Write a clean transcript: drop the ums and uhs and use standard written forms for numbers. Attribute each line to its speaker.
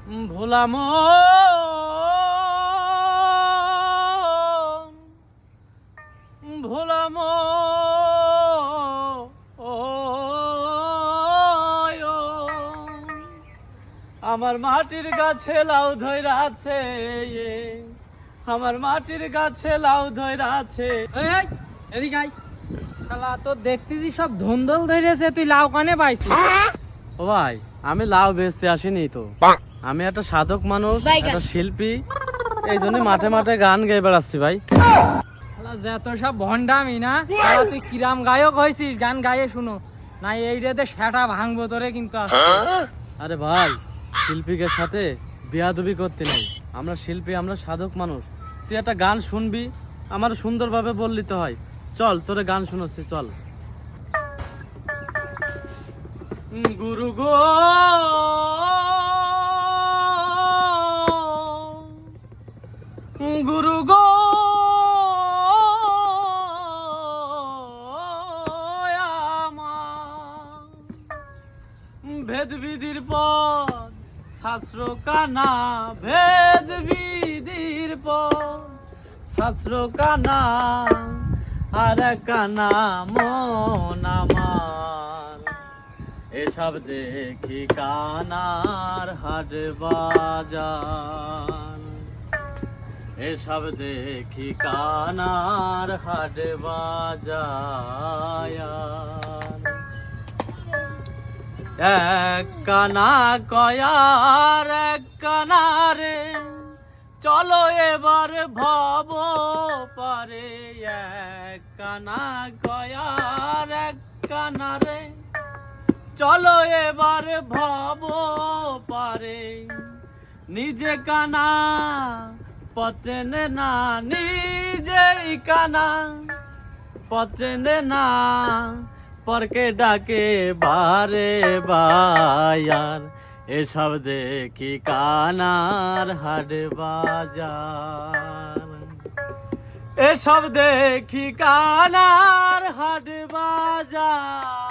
Speaker 1: ভোলাম ভোলাম আমার মাটির গাছে লাউ ধইরা আছে আমার মাটির গাছে লাউ ধইরা আছে।
Speaker 2: এদিকে আয়। শালা তো দেখতেছি সব ধন্দল ধরেছে, তুই লাউ কানে পাইছিস?
Speaker 1: ও ভাই, আমি লাউ বেচতে আসিনি তো, আমি একটা সাধক মানুষ, একটা শিল্পী, এই জন্য মাঠে মাঠে গান গেয়ে বেড়াচ্ছি ভাই।
Speaker 2: শালা যত সব ভন্ডামি না, শালা তুই কিরাম গায়ক হয়েছিস, গান গায়ে শুনো না এই রেতে সেটা ভাঙবো তোরে কিন্তু আজকে।
Speaker 1: আরে ভাই, শিল্পীদের সাথে বেয়াদবি করতে নাই, আমরা শিল্পী, আমরা সাধক মানুষ। তুই একটা গান শুনবি, আমার সুন্দরভাবে বললি তো হয়। চল তোরে গান শোনাচ্ছি, চল। গুরু গো গুরু গো ভেদ বিধির পথ শাস্ত্র কানা, ভেদ বিধির পথ শাস্ত্র কানা, আর কানা মন আমার, এসব দেখি কানার হাট বাজার, এসব দেখি কানার হাট বাজার। এক কানা কয়ার এক কানারে, চলো এবার ভব পারে। এক কানা কয়ার এক কানারে, চলো এবার ভব পারে। নিজে কানা পচেনে না, নিজেই কানা পচেনে না, পরকে ডাকে বারে বায়ার, এসব দেখি কানার হাট বাজার, এসব দেখি কানার হাট বাজার।